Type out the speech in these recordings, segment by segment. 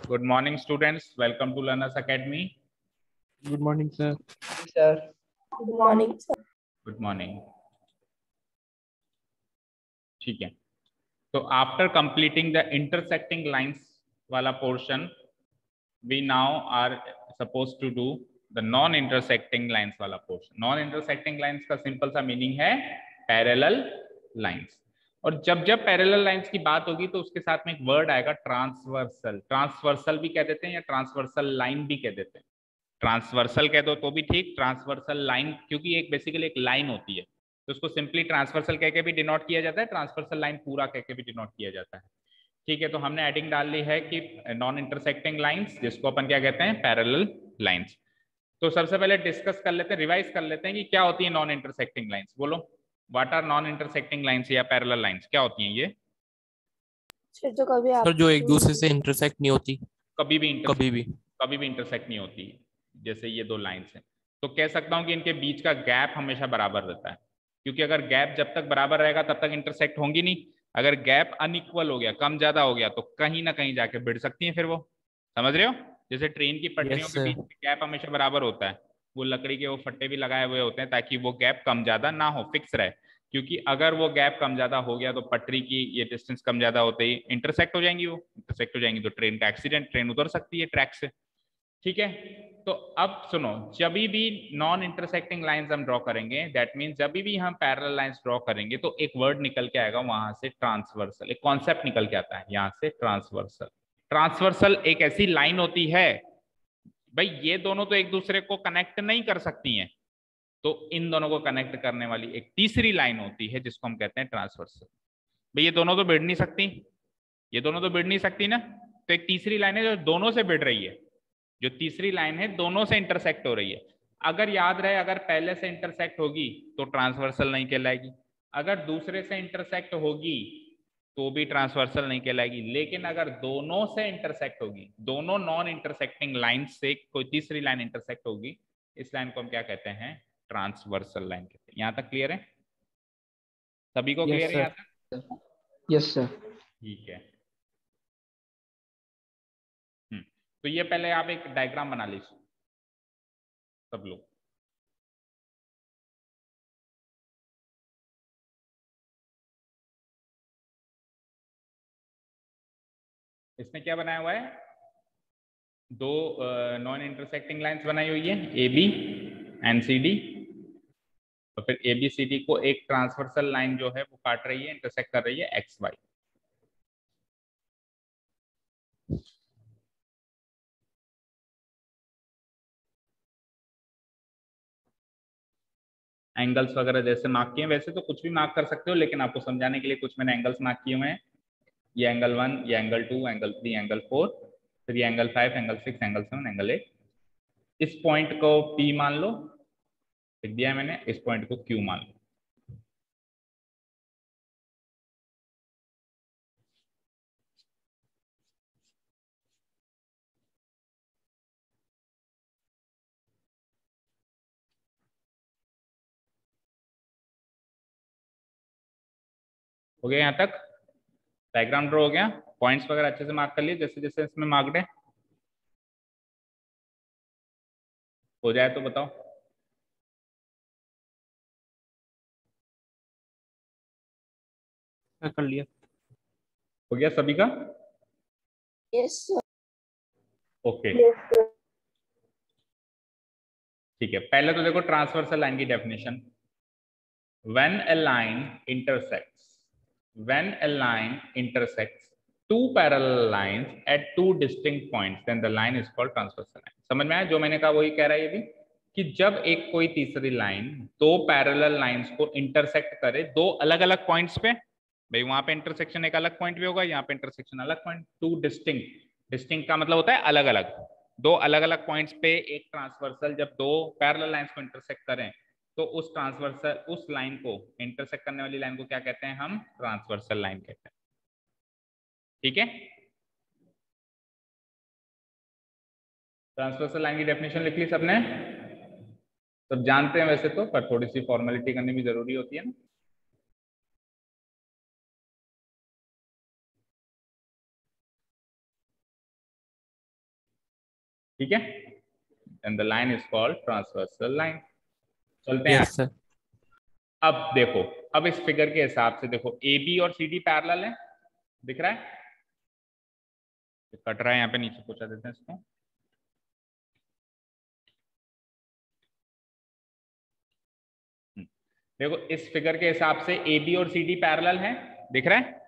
Good morning, students. Welcome to Learners Academy. Good morning, sir. Sir. Good morning, sir. Good morning. ठीक है. So after completing the intersecting lines वाला portion, we now are supposed to do the non-intersecting lines वाला portion. Non-intersecting lines का simple सा meaning है parallel lines. और जब जब पैरेलल लाइंस की बात होगी तो उसके साथ में एक वर्ड आएगा ट्रांसवर्सल. ट्रांसवर्सल भी कह देते हैं या ट्रांसवर्सल लाइन भी कह देते हैं. ट्रांसवर्सल कह दो तो भी ठीक, ट्रांसवर्सल लाइन क्योंकि एक बेसिकली एक लाइन होती है तो उसको सिंपली ट्रांसवर्सल कह के भी डिनोट किया जाता है, ट्रांसवर्सल लाइन पूरा कह के भी डिनोट किया जाता है. ठीक है, तो हमने एडिंग डाल ली है कि नॉन इंटरसेक्टिंग लाइंस जिसको अपन क्या कहते हैं पैरेलल लाइंस. तो सबसे पहले डिस्कस कर लेते हैं, रिवाइज कर लेते हैं कि क्या होती है नॉन इंटरसेक्टिंग लाइंस. बोलो what are non intersecting lines या पैरेलल लाइंस, क्या होती हैं ये? सर जो कभी सर जो एक दूसरे से इंटरसेक्ट नहीं होती, कभी भी इंटरसेक्ट नहीं होती. जैसे ये दो लाइंस हैं तो कह सकता हूं कि इनके बीच का गैप हमेशा बराबर रहता है, क्योंकि अगर गैप जब तक बराबर रहेगा तब तक इंटरसेक्ट होंगी नहीं. अगर गैप अनइक्वल हो गया, कम ज्यादा हो गया, तो कहीं ना कहीं जाके भिड़ सकती हैं फिर वो. समझ रहे हो? जैसे ट्रेन की पटरियों के बीच में गैप हमेशा बराबर होता है, वो लकड़ी के वो फट्टे भी लगाए हुए होते हैं ताकि वो गैप कम ज्यादा ना हो, फिक्स रहे. क्योंकि अगर वो गैप कम ज्यादा हो गया तो पटरी की ये डिस्टेंस कम ज्यादा होते ही इंटरसेक्ट हो जाएंगी, वो इंटरसेक्ट हो जाएंगी तो ट्रेन का एक्सीडेंट, ट्रेन उतर सकती है ट्रैक से. ठीक है, तो अब सुनो, जब भी नॉन इंटरसेक्टिंग लाइंस हम ड्रॉ करेंगे, दैट मींस जब भी हम पैरेलल लाइंस ड्रॉ करेंगे तो एक वर्ड निकल के आएगा वहां से ट्रांसवर्सल, एक कॉन्सेप्ट निकल के आता है यहां से ट्रांसवर्सल. ट्रांसवर्सल एक ऐसी लाइन होती है, भाई ये दोनों तो एक दूसरे को कनेक्ट नहीं कर सकती हैं, तो इन दोनों को कनेक्ट करने वाली एक तीसरी लाइन होती है जिसको हम कहते हैं ट्रांसवर्सल. भाई ये दोनों तो भिड़ नहीं सकती, ये दोनों तो भिड़ नहीं सकती ना, तो एक तीसरी लाइन है जो दोनों से भिड़ रही है, जो तीसरी लाइन है दोनों से इंटरसेक्ट हो रही है. अगर याद रहे, अगर पहले से इंटरसेक्ट होगी तो ट्रांसवर्सल नहीं कहलाएगी, अगर दूसरे से इंटरसेक्ट होगी तो भी ट्रांसवर्सल नहीं कहलाएगी. लेकिन अगर दोनों से इंटरसेक्ट होगी, दोनों नॉन इंटरसेक्टिंग लाइन से कोई तीसरी लाइन इंटरसेक्ट होगी, इस लाइन को हम क्या कहते हैं? ट्रांसवर्सल लाइन कहते हैं. यहां तक क्लियर है? सभी को क्लियर है यहां तक? Yes sir. ठीक है. तो ये पहले आप एक डायग्राम बना लीजिए सब लोग. इसमें क्या बनाया हुआ है? दो नॉन इंटरसेक्टिंग लाइंस बनाई हुई है, A B and C D, और फिर ए बी सी डी को एक ट्रांसवर्सल लाइन जो है वो काट रही है, इंटरसेक्ट कर रही है एक्स वाई. एंगल्स वगैरह जैसे मार्क किए, वैसे तो कुछ भी मार्क कर सकते हो, लेकिन आपको समझाने के लिए कुछ मैंने एंगल्स मार्क किए हुए हैं. ये एंगल 1, ये एंगल 2, एंगल 3, एंगल 4, फिर ये एंगल 5, एंगल 6, एंगल 7, एंगल 8. इस पॉइंट को P मान लो, लिख दिया है मैंने, इस पॉइंट को Q मान लो. हो गया यहां तक? डायग्राम ड्रॉ हो गया, पॉइंट्स वगैरह अच्छे से मार्क कर लिए जैसे जैसे इसमें मार्क्ड है. हो जाए तो बताओ. कर लिया. हो गया सभी का? Yes sir. ओके. ठीक है, पहले तो देखो ट्रांसवर्सल लाइन की definition. When a line intersects two parallel lines at two distinct points, then the line is called transversal line. समझ में आया? जो मैंने कहा वही कह रहा है ये भी, कि जब एक कोई तीसरी लाइन दो पैरेलल लाइंस को इंटरसेक्ट करे दो अलग अलग पॉइंट्स पे, भाई वहां पे इंटरसेक्शन एक अलग पॉइंट पे होगा, यहाँ पे इंटरसेक्शन अलग पॉइंट, टू डिस्टिंक्ट का मतलब होता है अलग अलग, दो अलग अलग पॉइंट्स पे एक ट्रांसवर्सल जब दो पैरेलल लाइंस को इंटरसेक्ट करें तो उस ट्रांसवर्सल, उस लाइन को इंटरसेक्ट करने वाली लाइन को क्या कहते हैं? हम ट्रांसवर्सल लाइन कहते हैं. ठीक है, ट्रांसवर्सल लाइन की डेफिनेशन लिख ली सबने? सब जानते हैं वैसे तो, पर थोड़ी सी फॉर्मेलिटी करनी भी जरूरी होती है ना. ठीक है, and the line is called transversal line. चलते हैं Yes, sir. अब देखो, अब इस फिगर के हिसाब से देखो, ए बी और सी डी पैरेलल है, दिख रहा है, कट रहा है यहाँ पे, नीचे पूछा देते हैं इसको। देखो इस फिगर के हिसाब से ए बी और सी डी पैरेलल है, दिख रहा है,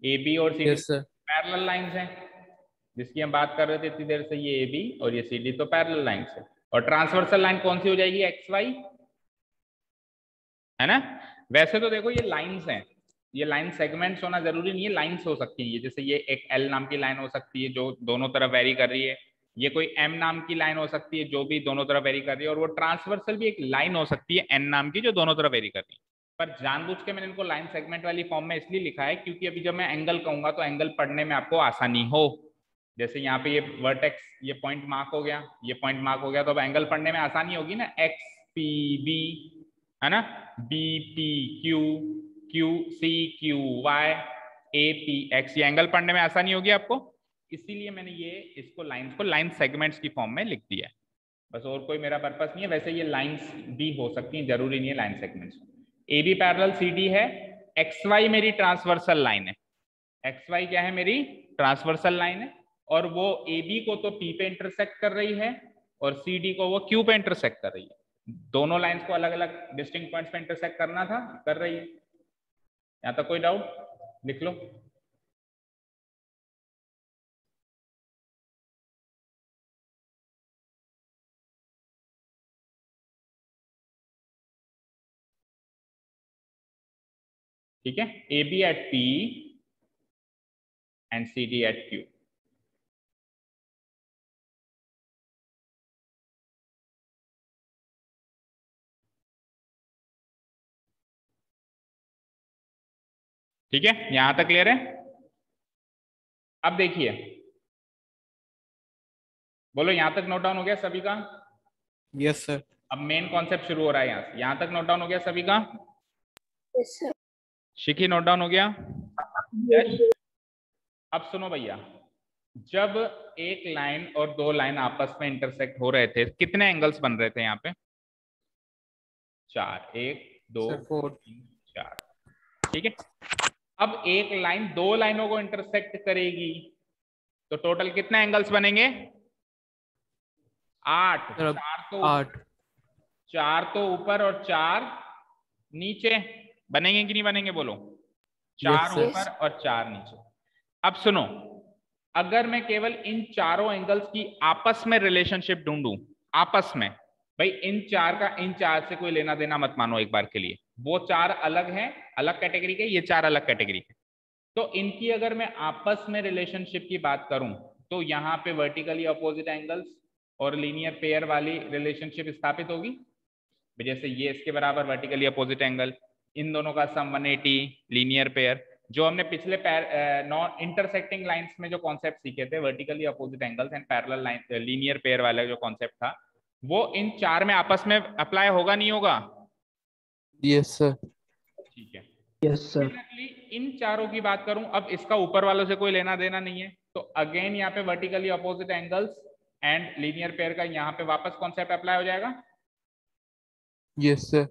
ए बी और C D Yes, sir. Parallel lines हैं, जिसकी हम बात कर रहे थे इतनी देर से, ये ए बी और ये सी डी तो पैरेलल लाइंस है। और ट्रांसवर्सल लाइन कौन सी हो जाएगी, एक्स वाई, है ना। वैसे तो देखो ये लाइंस हैं, ये लाइन सेगमेंट्स होना जरूरी नहीं है, लाइंस हो सकती है, ये जैसे ये एक एल नाम की लाइन हो सकती है जो दोनों तरफ वेरी कर रही है, ये कोई एम नाम की लाइन हो सकती है जो भी दोनों तरफ वेरी कर रही है, और वो ट्रांसवर्सल भी एक लाइन हो सकती है एन नाम की जो दोनों तरफ वेरी कर रही है। पर जानबूझ के मैंने इनको लाइन सेगमेंट वाली फॉर्म में इसलिए लिखा है क्योंकि अभी जब मैं एंगल कहूंगा तो एंगल पढ़ने में आपको आसानी हो। जैसे यहाँ पे ये वर्टेक्स, ये पॉइंट मार्क हो गया, ये पॉइंट मार्क हो गया, तो अब एंगल पढ़ने में आसानी होगी ना, एक्स पी बी, है ना, B P Q, Q C Q Y, A P X, ये एंगल पढ़ने में आसानी होगी आपको, इसीलिए मैंने ये इसको लाइंस को लाइन सेगमेंट्स की फॉर्म में लिख दिया है, बस और कोई मेरा पर्पस नहीं है। वैसे ये लाइंस भी हो सकती हैं, जरूरी नहीं है line segments. A B parallel C D है, एक्स वाई मेरी ट्रांसवर्सल लाइन है, एक्स वाई क्या है, मेरी ट्रांसवर्सल लाइन है, और वो ए बी को तो पी पे इंटरसेक्ट कर रही है और सी डी को वो क्यू पे इंटरसेक्ट कर रही है। दोनों लाइंस को अलग अलग डिस्टिंक्ट पॉइंट्स पे इंटरसेक्ट करना था, कर रही है। यहां तक कोई डाउट, लिख लो। ठीक है, A B at P and C D at Q. ठीक है, यहां तक क्लियर है। अब देखिए, बोलो यहां तक नोट डाउन हो गया सभी का। Yes, sir. अब मेन कॉन्सेप्ट शुरू हो रहा है यहां से, यहां तक नोट डाउन हो गया सभी का। Yes, sir. शिखी नोट डाउन हो गया। यस, अब सुनो भैया, जब एक लाइन और दो लाइन आपस में इंटरसेक्ट हो रहे थे, कितने एंगल्स बन रहे थे यहाँ पे, चार, एक दो Sir, 4. तीन चार। ठीक है, अब एक लाइन दो लाइनों को इंटरसेक्ट करेगी तो टोटल कितने एंगल्स बनेंगे, 8। Sir, चार तो 8. चार तो ऊपर और चार नीचे, बनेंगे कि नहीं बनेंगे, बोलो। चार Yes, sir. ऊपर और चार नीचे। अब सुनो, अगर मैं केवल इन चारों एंगल्स की आपस में रिलेशनशिप ढूंढूं, आपस में, भाई इन चार का इन चार से कोई लेना देना मत मानो एक बार के लिए, वो चार अलग हैं, अलग कैटेगरी के, ये चार अलग कैटेगरी के, तो इनकी अगर मैं आपस में रिलेशनशिप की बात करूं तो यहाँ पे वर्टिकली अपोजिट एंगल्स और लीनियर पेयर वाली रिलेशनशिप स्थापित होगी। जैसे ये इसके बराबर वर्टिकली अपोजिट एंगल, इन दोनों का सम 180, लीनियर पेयर, जो हमने पिछले नॉन इंटरसेक्टिंग लाइंस में जो कॉन्सेप्ट सीखे थे, vertically opposite angles and parallel line, linear pair वाला जो कॉन्सेप्ट था, वो इन चार में आपस में अप्लाई होगा नहीं होगा। Yes, sir. ठीक है, Yes, sir. सिमिलरली इन चारों की बात करूं, अब इसका ऊपर वालों से कोई लेना देना नहीं है, तो अगेन यहाँ पे vertically opposite angles and linear pair का यहाँ पे वापस कॉन्सेप्ट अप्लाई हो जाएगा। Yes, sir.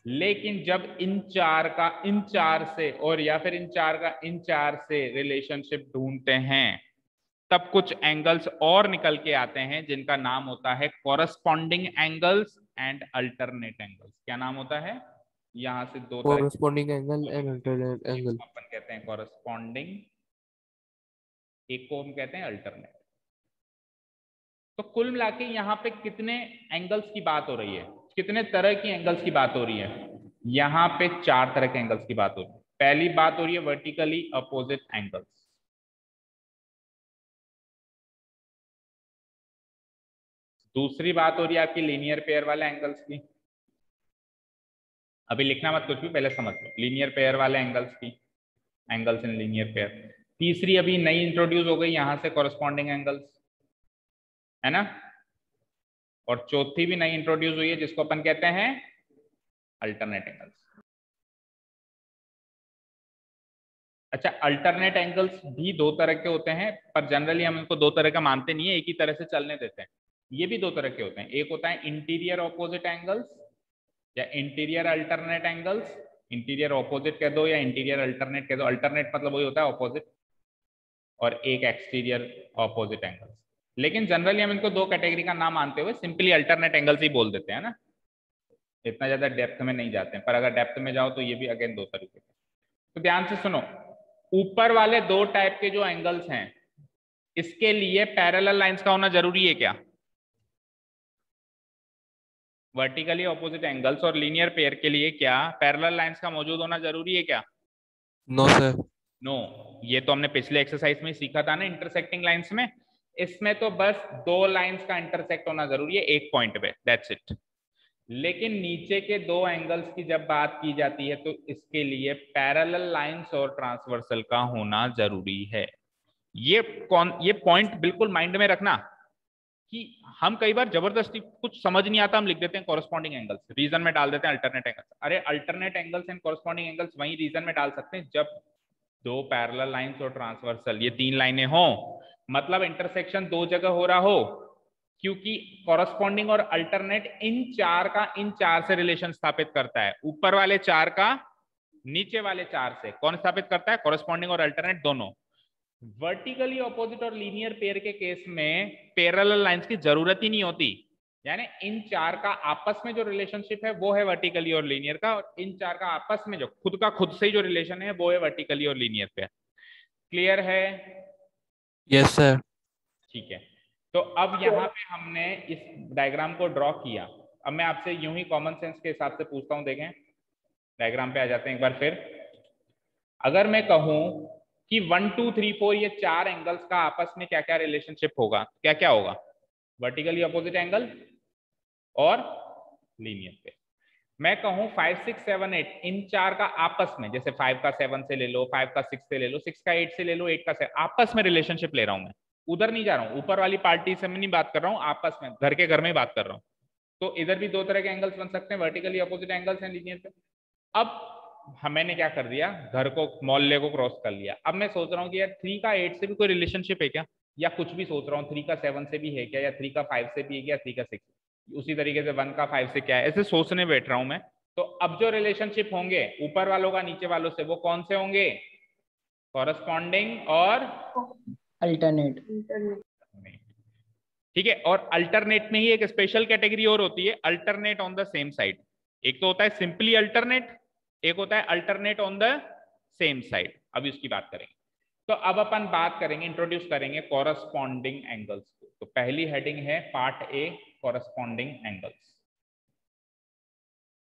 लेकिन जब इन चार का इन चार से, और या फिर इन चार का इन चार से रिलेशनशिप ढूंढते हैं, तब कुछ एंगल्स और निकल के आते हैं जिनका नाम होता है corresponding angles and alternate angles. क्या नाम होता है, यहां से दो तरह Corresponding angle and alternate angle. अपन कहते हैं कॉरस्पॉन्डिंग, एक को हम कहते हैं अल्टरनेट। तो कुल मिला के यहाँ पे कितने एंगल्स की बात हो रही है, कितने तरह की एंगल्स की बात हो रही है, यहाँ पे चार तरह के एंगल्स की बात हो रही है। पहली बात हो रही है वर्टिकली अपोजिट एंगल्स, दूसरी बात हो रही है आपकी लीनियर पेयर वाले एंगल्स की, अभी लिखना मत कुछ भी, पहले समझ लो लीनियर पेयर वाले एंगल्स की, एंगल्स इन लीनियर पेयर। तीसरी अभी नई इंट्रोड्यूस हो गई यहां से कॉरस्पॉन्डिंग एंगल्स, है ना, और चौथी भी नई इंट्रोड्यूस हुई है जिसको अपन कहते हैं अल्टरनेट एंगल्स। अच्छा, अल्टरनेट एंगल्स भी दो तरह के होते हैं, पर जनरली हम इनको दो तरह का मानते नहीं है, एक ही तरह से चलने देते हैं। ये भी दो तरह के होते हैं, एक होता है इंटीरियर ऑपोजिट एंगल्स या interior alternate angles. Interior opposite कह दो या इंटीरियर अल्टरनेट कह दो, अल्टरनेट मतलब वही होता है ऑपोजिट, और एक एक्सटीरियर ऑपोजिट एंगल्स। लेकिन जनरली हम इनको दो कैटेगरी का नाम मानते हुए सिंपली अल्टरनेट एंगल्स ही बोल देते हैं ना, इतना ज्यादा डेप्थ में नहीं जाते हैं। पर अगर डेप्थ में जाओ तो ये भी अगेन दो तरीके के। तो ध्यान से सुनो, ऊपर वाले दो टाइप के जो एंगल्स हैं, इसके लिए पैरेलल लाइंस का होना जरूरी है क्या? वर्टिकली ऑपोजिट एंगल्स और लीनियर पेयर के लिए क्या पैरेलल लाइंस का मौजूद होना जरूरी है क्या? No sir. नो, ये तो हमने पिछले एक्सरसाइज में सीखा था ना, इंटरसेक्टिंग लाइंस में। इसमें तो बस दो लाइंस का इंटरसेक्ट होना जरूरी है एक पॉइंट पे, दैट्स इट। लेकिन नीचे के दो एंगल्स की जब बात की जाती है तो इसके लिए पैरेलल लाइंस और ट्रांसवर्सल का होना जरूरी है। ये पॉइंट बिल्कुल माइंड में रखना कि हम कई बार जबरदस्ती कुछ समझ नहीं आता, हम लिख देते हैं कॉरस्पॉन्डिंग एंगल्स, रीजन में डाल देते हैं अल्टरनेट एंगल्स। अरे alternate angles and corresponding angles वही रीजन में डाल सकते हैं जब दो पैरेलल लाइंस और ट्रांसवर्सल, ये तीन लाइनें हो, मतलब इंटरसेक्शन दो जगह हो रहा हो, क्योंकि कॉरस्पॉन्डिंग और अल्टरनेट इन चार से रिलेशन स्थापित करता है। ऊपर वाले चार का नीचे वाले चार से कौन स्थापित करता है? कॉरस्पॉन्डिंग और अल्टरनेट दोनों। वर्टिकली ऑपोजिट और लीनियर पेयर के केस में पैरेलल लाइंस की जरूरत ही नहीं होती, यानी इन चार का आपस में जो रिलेशनशिप है वो है वर्टिकली और लीनियर का, और इन चार का आपस में जो खुद से ही जो रिलेशन है वो है वर्टिकली और लीनियर पे। क्लियर है? Yes sir. ठीक है, तो अब यहाँ पे हमने इस डायग्राम को ड्रॉ किया। अब मैं आपसे यूं ही कॉमन सेंस के हिसाब से पूछता हूं, देखें डायग्राम पे आ जाते हैं एक बार फिर। अगर मैं कहूं कि 1 2 3 4 ये चार एंगल्स का आपस में क्या क्या रिलेशनशिप होगा, क्या क्या होगा? वर्टिकली अपोजिट एंगल और लीनियर पे। मैं कहूं 5 6 7 8 इन चार का आपस में, जैसे 5 का 7 से ले लो, 5 का 6 से ले लो, 6 का 8 से ले लो, 8 का 7, आपस में रिलेशनशिप ले रहा हूं मैं, उधर नहीं जा रहा हूं, ऊपर वाली पार्टी से मैं नहीं बात कर रहा हूं, आपस में घर के घर में ही बात कर रहा हूं। तो इधर भी दो तरह के एंगल्स बन सकते हैं, वर्टिकली अपोजिट एंगल्स हैं लीनियर पे। अब मैंने क्या कर दिया, घर को मोहल्ले को क्रॉस कर लिया। अब मैं सोच रहा हूँ कि यार 3 का 8 से भी कोई रिलेशनशिप है क्या, या कुछ भी सोच रहा हूँ 3 का 7 से भी है क्या, या 3 का 5 से भी है क्या, 3 का 6, उसी तरीके से 1 का 5 से क्या है, ऐसे सोचने बैठ रहा हूं मैं। तो अब जो रिलेशनशिप होंगे ऊपर वालों का नीचे वालों से, वो कौन से होंगे? कॉरस्पॉन्डिंग और अल्टरनेट। ठीक है, और अल्टरनेट में ही एक स्पेशल कैटेगरी और होती है, alternate on the same side. एक तो होता है सिंपली अल्टरनेट, एक होता है alternate on the same side. अभी उसकी बात करेंगे। तो अब अपन बात करेंगे, इंट्रोड्यूस करेंगे कॉरस्पॉन्डिंग एंगल्स को। तो पहली हेडिंग है पार्ट ए, कॉरस्पॉन्डिंग एंगल्स।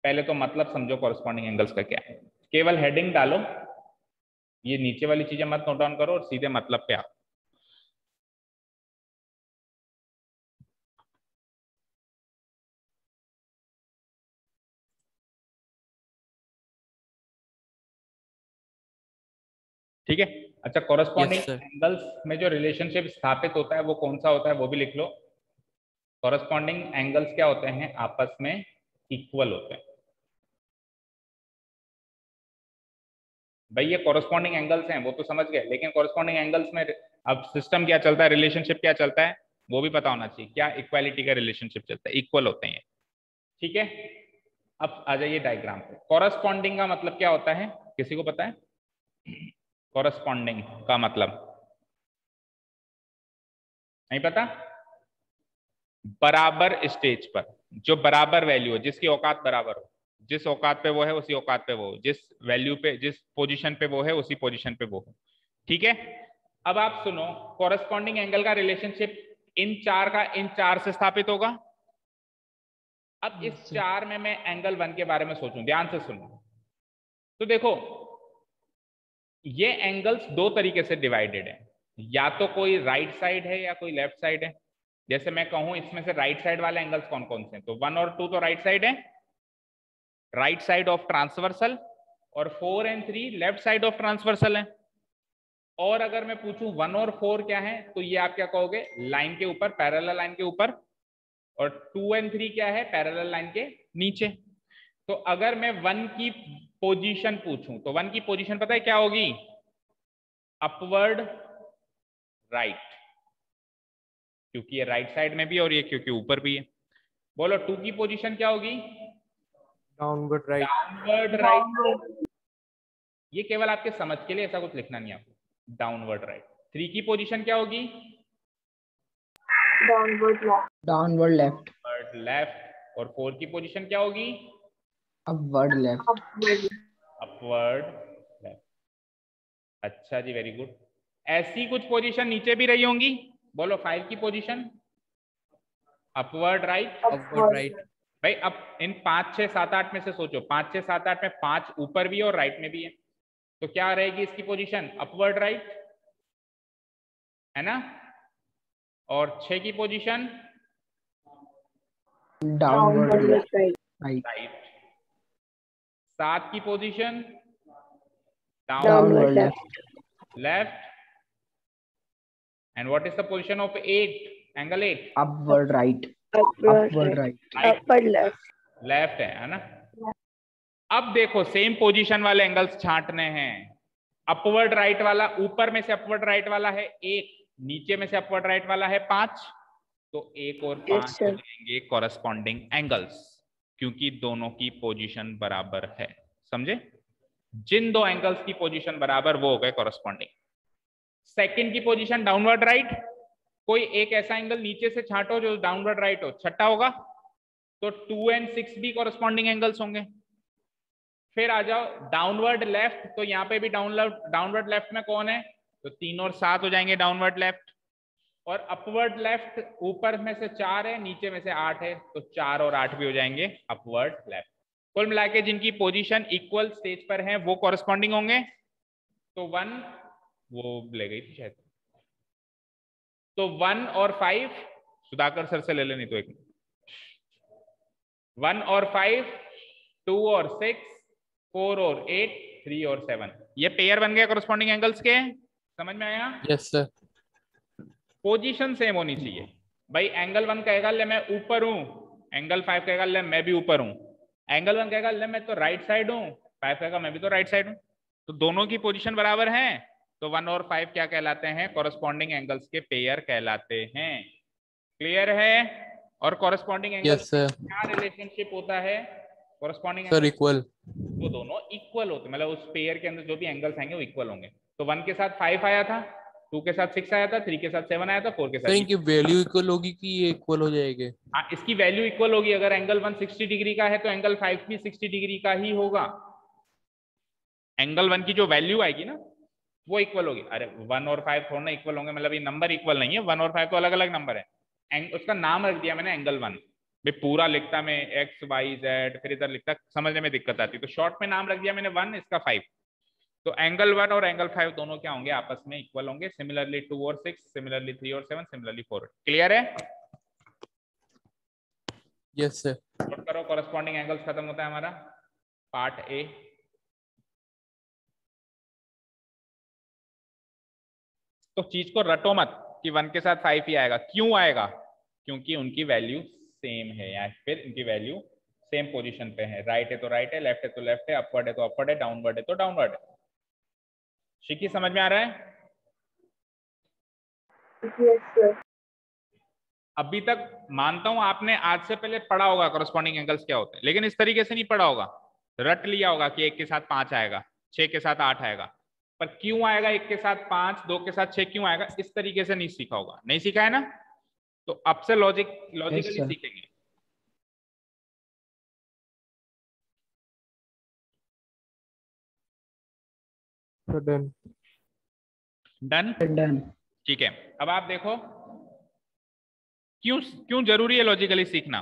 पहले तो मतलब समझो कॉरस्पॉन्डिंग एंगल्स का क्या है, केवल हेडिंग डालो, ये नीचे वाली चीजें मत नोट डाउन करो और सीधे मतलब पे आओ। ठीक है, अच्छा कॉरस्पॉन्डिंग Yes, sir. एंगल्स में जो रिलेशनशिप स्थापित होता है वो कौन सा होता है, वो भी लिख लो। कॉरस्पॉन्डिंग एंगल्स क्या होते हैं? आपस में इक्वल होते हैं। भाई ये कॉरस्पॉन्डिंग एंगल्स हैं वो तो समझ गए, लेकिन कॉरस्पॉन्डिंग एंगल्स में अब सिस्टम क्या चलता है, रिलेशनशिप क्या चलता है, वो भी पता होना चाहिए। क्या इक्वालिटी का रिलेशनशिप चलता है, इक्वल होते हैं। ठीक है, अब आ जाइए डायग्राम पे। कॉरस्पॉन्डिंग का मतलब क्या होता है, किसी को पता है? कॉरस्पॉन्डिंग का मतलब नहीं पता? बराबर स्टेज पर जो बराबर वैल्यू हो, जिसकी औकात बराबर हो, जिस औकात पे वो है उसी औकात पे वो हो, जिस वैल्यू पे जिस पोजीशन पे वो है उसी पोजीशन पे वो हो। ठीक है, अब आप सुनो, कॉरस्पॉन्डिंग एंगल का रिलेशनशिप इन चार से स्थापित होगा। अब इस चार में मैं एंगल 1 के बारे में सोचूं, ध्यान से सुनो। तो देखो ये एंगल्स दो तरीके से डिवाइडेड है, या तो कोई राइट साइड है या कोई लेफ्ट साइड है। जैसे मैं कहूं इसमें से राइट साइड वाले एंगल्स कौन कौन से हैं, तो 1 और 2 तो राइट साइड है, राइट साइड ऑफ ट्रांसवर्सल, और 4 और 3 लेफ्ट साइड ऑफ ट्रांसवर्सल है। और अगर मैं पूछूं 1 और 4 क्या है, तो ये आप क्या कहोगे, लाइन के ऊपर, पैरेलल लाइन के ऊपर, और 2 और 3 क्या है, पैरेलल लाइन के नीचे। तो अगर मैं 1 की पोजीशन पूछूं तो 1 की पोजीशन पता है क्या होगी, अपवर्ड राइट, क्योंकि ये राइट साइड में भी और ये क्योंकि ऊपर भी है। बोलो 2 की पोजीशन क्या होगी? Downward right. Downward right. ये केवल आपके समझ के लिए, ऐसा कुछ लिखना नहीं आपको, डाउनवर्ड राइट। 3 की पोजीशन क्या होगी? Downward left. Downward left. Upward left. और 4 की पोजीशन क्या होगी? Upward left. Upward left. अच्छा जी, वेरी गुड। ऐसी कुछ पोजीशन नीचे भी रही होंगी। बोलो 5 की position upward right. Upward right. भाई अब इन 5 6 7 8 में से सोचो, 5 6 7 8 में 5 ऊपर भी है और राइट में भी है, तो क्या रहेगी इसकी पोजीशन? अपवर्ड राइट, है ना। और 6 की position downward left. Right. Right. 7 की position downward left. Left. And what is the position of 8? Angle 8 upward right. Upward upward right. Right, upward left. Left है ना। अब देखो सेम पोजीशन वाले एंगल्स छांटने हैं। अपवर्ड राइट वाला, ऊपर में से अपवर्ड राइट वाला है 1, नीचे में से अपवर्ड राइट वाला है 5, तो 1 और 5 Yes, sir. हो जाएंगे कॉरस्पॉन्डिंग एंगल्स, क्योंकि दोनों की पोजीशन बराबर है। समझे? जिन दो एंगल्स की पोजीशन बराबर वो हो गए कॉरस्पॉन्डिंग। सेकंड की पोजीशन डाउनवर्ड राइट। कोई एक ऐसा एंगल नीचे से छांटो जो डाउनवर्ड राइट हो, छठा होगा, तो 2 and 6 भी कॉरस्पॉन्डिंग एंगल्स होंगे। फिर आ जाओ डाउनवर्ड लेफ्ट, तो यहाँ पे भी डाउनवर्ड लेफ्ट में कौन है? तो 3 और 7 हो जाएंगे डाउनवर्ड लेफ्ट। और अपवर्ड लेफ्ट, ऊपर में से 4 है, नीचे में से 8 है, तो 4 और 8 भी हो जाएंगे अपवर्ड लेफ्ट। कुल मिला के जिनकी पोजीशन इक्वल स्टेज पर है वो कॉरस्पॉन्डिंग होंगे। तो 1 वो ले गई थी शायद, तो 1 और 5 सुधाकर सर से ले लेनी, तो 1 और 5, 2 और 6, 4 और 8, 3 और 7, ये पेयर बन गए कॉरस्पॉन्डिंग एंगल्स के। समझ में आया? Yes sir. पोजीशन सेम होनी चाहिए। भाई एंगल 1 कहेगा ले मैं ऊपर हूं, एंगल 5 कहेगा ले मैं भी ऊपर हूं। एंगल 1 कहेगा ले मैं तो राइट साइड हूं, 5 कहेगा मैं भी तो राइट साइड हूं। तो दोनों की पोजीशन बराबर है, तो 1 और 5 क्या कहलाते हैं? कॉरस्पॉन्डिंग एंगल्स के पेयर कहलाते हैं। क्लियर है? और कॉरस्पॉन्डिंग एंगल्स यस सर। क्या रिलेशनशिप होता है? Corresponding sir equal. वो दोनों इक्वल होते, मतलब उस पेयर के अंदर जो भी एंगल्स आएंगे वो इक्वल होंगे। तो 1 के साथ 5 आया था, 2 के साथ 6 आया था, 3 के साथ 7 आया था, 4 के सर साथ इनकी वैल्यू इक्वल होगी कि ये इक्वल हो जाएंगे? हाँ, इसकी वैल्यू इक्वल होगी। अगर एंगल 1 60 डिग्री का है तो एंगल 5 भी 60 डिग्री का ही होगा। एंगल 1 की जो वैल्यू आएगी ना वो इक्वल होगी। अरे 1 और 5 थोड़ा ना इक्वल होंगे, मतलब ये नंबर इक्वल नहीं है, 1 और 5 तो अलग अलग नंबर है। उसका नाम रख दिया मैंने एंगल 1। भाई पूरा लिखता मैं एक्स वाई जेड, फिर इधर लिखता समझने में दिक्कत आती, तो शॉर्ट में नाम रख दिया मैंने 1, इसका 5। तो एंगल 1 और एंगल 5 दोनों क्या होंगे? आपस में इक्वल होंगे। सिमिलरली 2 और 6, सिमिलरली 3 और 7, सिमिलरली 4। क्लियर है? Yes sir. नोट करो, कॉरस्पॉन्डिंग एंगल्स खत्म होता है हमारा पार्ट ए। तो चीज को रटो मत कि 1 के साथ 5 ही आएगा। क्यों आएगा? क्योंकि उनकी वैल्यू सेम है, या फिर इनकी वैल्यू सेम पोजीशन पे है। राइट है तो राइट है, लेफ्ट है तो लेफ्ट है, अपवर्ड है तो अपवर्ड है, डाउनवर्ड है तो डाउनवर्ड है। शिकी समझ में आ रहा है? Yes, sir. अभी तक मानता हूं आपने आज से पहले पढ़ा होगा कॉरस्पॉन्डिंग एंगल्स क्या होते हैं, लेकिन इस तरीके से नहीं पढ़ा होगा। रट लिया होगा कि 1 के साथ 5 आएगा, 6 के साथ 8 आएगा, पर क्यों आएगा 1 के साथ 5, 2 के साथ 6 क्यों आएगा, इस तरीके से नहीं सीखा होगा। नहीं सीखा है ना? तो अब से लॉजिकली sir. सीखेंगे। डन। डन? डन। ठीक है। अब आप देखो क्यों क्यों जरूरी है लॉजिकली सीखना।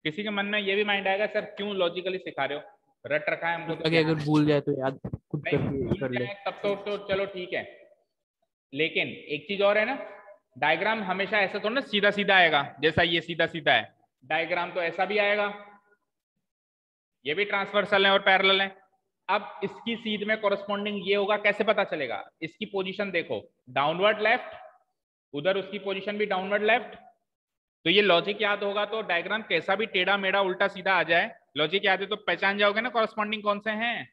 किसी के मन में ये भी माइंड आएगा सर क्यों लॉजिकली सिखा रहे हो, रट रखा है हमको तो ताकि अगर भूल जाए तो याद खुद नहीं, करके भूल कर ले। जाए तब तो चलो ठीक है, लेकिन एक चीज और है ना, डायग्राम हमेशा ऐसा तो ना सीधा सीधा आएगा, जैसा ये सीधा सीधा है। डायग्राम तो ऐसा भी आएगा, ये भी ट्रांसवर्सल है और पैरेलल है। अब इसकी सीध में कॉरस्पॉन्डिंग ये होगा, कैसे पता चलेगा? इसकी पोजीशन देखो, डाउनवर्ड लेफ्ट, उधर उसकी पोजीशन भी डाउनवर्ड लेफ्ट। तो ये लॉजिक याद होगा तो डायग्राम कैसा भी टेढ़ा मेढ़ा उल्टा सीधा आ जाए, लॉजिक याद है तो पहचान जाओगे ना कॉरस्पॉन्डिंग कौन से हैं।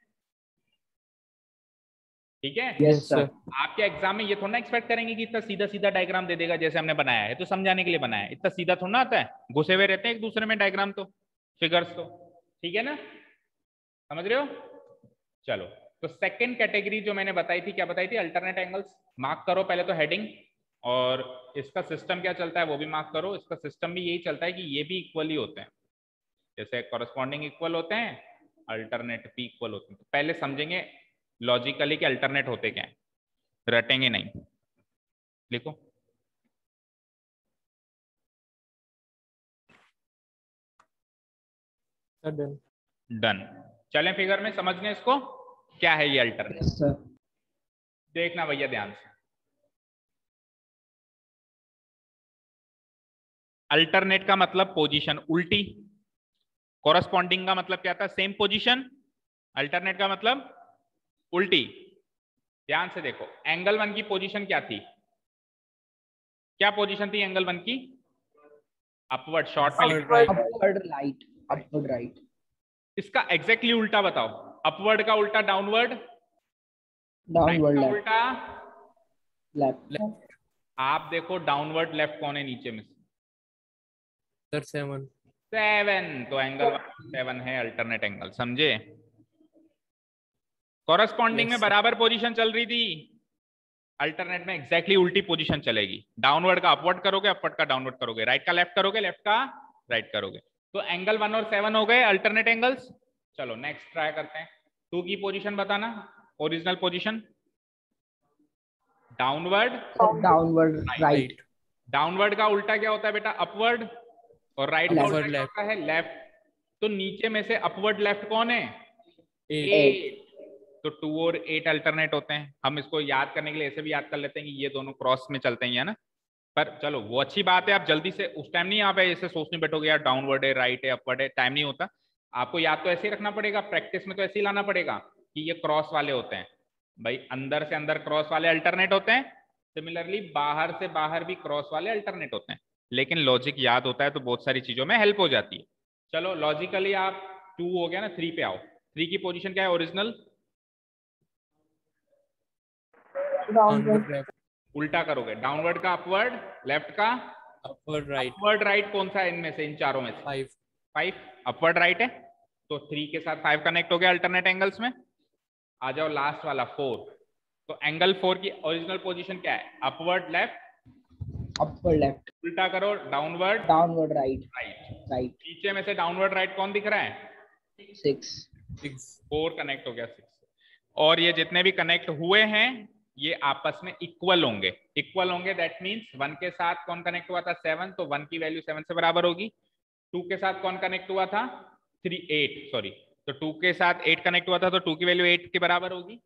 ठीक है। Yes, Yes, sir. sir. आपके एग्जाम में ये थोड़ा एक्सपेक्ट करेंगे कि इतना सीधा सीधा डायग्राम दे देगा जैसे हमने बनाया है, तो समझाने के लिए बनाया है, इतना सीधा थोड़ा आता है, घुसे हुए रहते हैं एक दूसरे में डायग्राम, तो फिगर्स तो, ठीक है ना, समझ रहे हो। चलो, तो सेकंड कैटेगरी जो मैंने बताई थी, क्या बताई थी, अल्टरनेट एंगल्स। मार्क करो पहले तो हेडिंग, और इसका सिस्टम क्या चलता है वो भी मार्क करो। इसका सिस्टम भी यही चलता है कि ये भी इक्वली होते हैं, जैसे कॉरेस्पॉन्डिंग इक्वल होते हैं, अल्टरनेट भी इक्वल होते हैं। तो पहले समझेंगे लॉजिकली कि अल्टरनेट होते क्या है, रटेंगे नहीं। लिखो, Sir, done. डन। चलें फिगर में समझने इसको, क्या है ये अल्टरनेट। Yes, sir. देखना भैया ध्यान से, अल्टरनेट का मतलब पोजीशन उल्टी, कॉरेस्पॉन्डिंग का मतलब क्या था, सेम पोजीशन, अल्टरनेट का मतलब उल्टी। ध्यान से देखो, एंगल 1 की पोजीशन क्या थी, क्या पोजीशन थी एंगल 1 की, अपवर्ड, शॉर्ट में लिख Upward रहा right. Upward right. Upward right. इसका एग्जैक्टली उल्टा बताओ, अपवर्ड का उल्टा डाउनवर्ड, Downward का left. उल्टा Left. Left. आप देखो डाउनवर्ड लेफ्ट कौन है नीचे में, Sir, 7. 7, तो एंगल 7 है अल्टरनेट एंगल, समझे। कॉरेस्पॉन्डिंग में Yes, sir. बराबर पोजीशन चल रही थी, अल्टरनेट में एग्जैक्टली उल्टी पोजीशन चलेगी, डाउनवर्ड का अपवर्ड करोगे, अपवर्ड का डाउनवर्ड करोगे, राइट का लेफ्ट करोगे, लेफ्ट का राइट करोगे। तो एंगल 1 और 7 हो गए अल्टरनेट एंगल्स। चलो नेक्स्ट ट्राई करते हैं, 2 की पोजीशन बताना, original position, downward Downward right. Right. Downward का उल्टा क्या होता है बेटा, अपवर्ड, और राइट का Upward उल्टा क्या left. होता है, लेफ्ट। तो नीचे में से अपवर्ड लेफ्ट कौन है, 8. 8, तो 2 और 8 अल्टरनेट होते हैं। हम इसको याद करने के लिए ऐसे भी याद कर लेते हैं कि ये दोनों क्रॉस में चलते हैं, है ना। पर चलो वो अच्छी बात है, आप जल्दी से उस टाइम नहीं आप ऐसे सोचने बैठोगे यार डाउनवर्ड है, राइट है, अपवर्ड है, टाइम नहीं होता। आपको याद तो ऐसे ही रखना पड़ेगा, प्रैक्टिस में तो ऐसे ही लाना पड़ेगा कि ये क्रॉस वाले होते हैं भाई, अंदर से अंदर क्रॉस वाले अल्टरनेट होते हैं, सिमिलरली बाहर से बाहर भी क्रॉस वाले अल्टरनेट होते हैं। लेकिन लॉजिक याद होता है तो बहुत सारी चीजों में हेल्प हो जाती है। चलो लॉजिकली आप 2 हो गया ना, 3 पे आओ। 3 की पोजीशन क्या है, ओरिजिनल, Downward left. उल्टा करोगे, डाउनवर्ड का अपवर्ड, लेफ्ट का Upward right. अपवर्ड राइट, कौन सा है इनमें से, इन चारों में से 5. 5, अपवर्ड राइट है, तो 3 के साथ 5 कनेक्ट हो गया अल्टरनेट एंगल्स में। आ जाओ लास्ट वाला 4, तो एंगल 4 की ओरिजिनल पोजीशन क्या है, अपवर्ड लेफ्ट, Upward left. उल्टा करो, downward Downward right. Right. Right. नीचे में से डाउनवर्ड राइट कौन दिख रहा है, 6. 6. 4 कनेक्ट हो गया 6, और ये जितने भी कनेक्ट हुए हैं ये आपस में इक्वल होंगे। इक्वल होंगे दैट मींस 1 के साथ कौन कनेक्ट हुआ था, 7, तो 1 की वैल्यू 7 से बराबर होगी। 2 के साथ कौन कनेक्ट हुआ था, 8 सॉरी, तो 2 के साथ 8 कनेक्ट हुआ था तो 2 की वैल्यू 8 के बराबर होगी।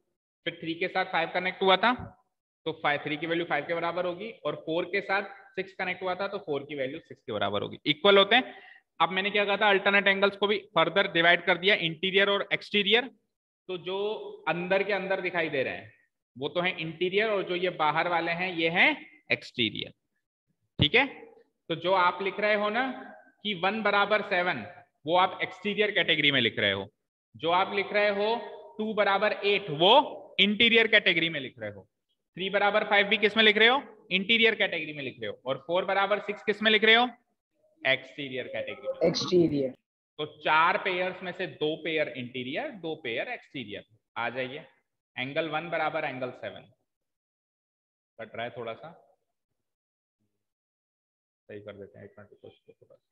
फिर 3 के साथ 5 कनेक्ट हुआ था तो 3 की वैल्यू 5 के बराबर होगी, और 4 के साथ 6 कनेक्ट हुआ था तो 4 की वैल्यू 6 के बराबर होगी, इक्वल होते हैं। अब मैंने क्या कहा था, अल्टरनेट एंगल्स को भी फर्दर डिवाइड कर दिया, इंटीरियर और एक्सटीरियर। तो जो अंदर के अंदर दिखाई दे रहे हैं वो तो है इंटीरियर, और जो ये बाहर वाले हैं ये हैं एक्सटीरियर, ठीक है। तो जो आप लिख रहे हो ना कि 1 बराबर 7, वो आप एक्सटीरियर कैटेगरी में लिख रहे हो। जो आप लिख रहे हो 2 बराबर 8, वो इंटीरियर कैटेगरी में लिख रहे हो। 3 बराबर 5 भी किस में लिख रहे हो, इंटीरियर कैटेगरी में लिख रहे हो। और 4 बराबर 6 किस में लिख रहे हो, एक्सटीरियर कैटेगरी में। Exterior. तो 4 पेयर्स में से 2 पेयर इंटीरियर, 2 पेयर एक्सटीरियर। आ जाइए, एंगल 1 बराबर एंगल 7, कट रहा है थोड़ा सा, सही कर देते हैं, 1 मिनट रुको इसको थोड़ा सा।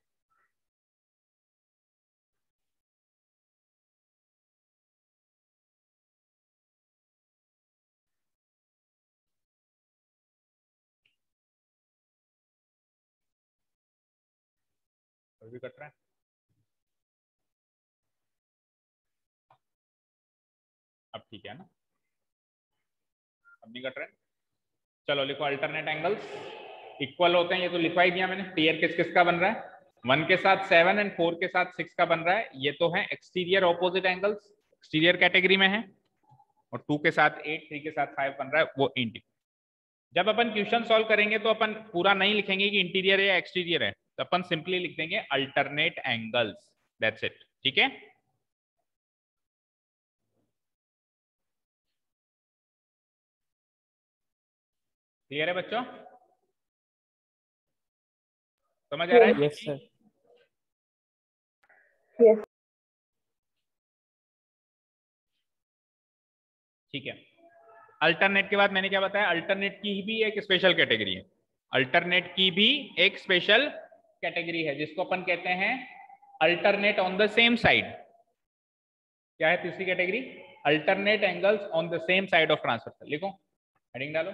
अभी कट रहा है, अब ठीक है ना, अब नहीं कट रहा है। चलो लिखो, अल्टरनेट एंगल्स इक्वल होते हैं, ये तो लिखवा ही दिया मैंने। पेयर किस किस का बन रहा है, 1 के साथ 7 एंड 4 के साथ 6 का बन रहा है। ये तो है exterior opposite angles, exterior category में है। और 2 के साथ 8, 3 के साथ 5 बन रहा है, वो इंटीरियर। जब अपन क्वेश्चन सॉल्व करेंगे तो अपन पूरा नहीं लिखेंगे कि इंटीरियर या एक्सटीरियर है, तो अपन सिंपली लिख देंगे अल्टरनेट एंगल्स, दैट्स इट, ठीक है। क्लियर है बच्चों? समझ आ रहा है? Yes, sir. Yes. ठीक है। अल्टरनेट के बाद मैंने क्या बताया, अल्टरनेट की भी एक स्पेशल कैटेगरी है, अल्टरनेट की भी एक स्पेशल कैटेगरी है जिसको अपन कहते हैं alternate on the same side. क्या है तीसरी category? Alternate angles on the same side of transversal. लिखो, हेडिंग डालो,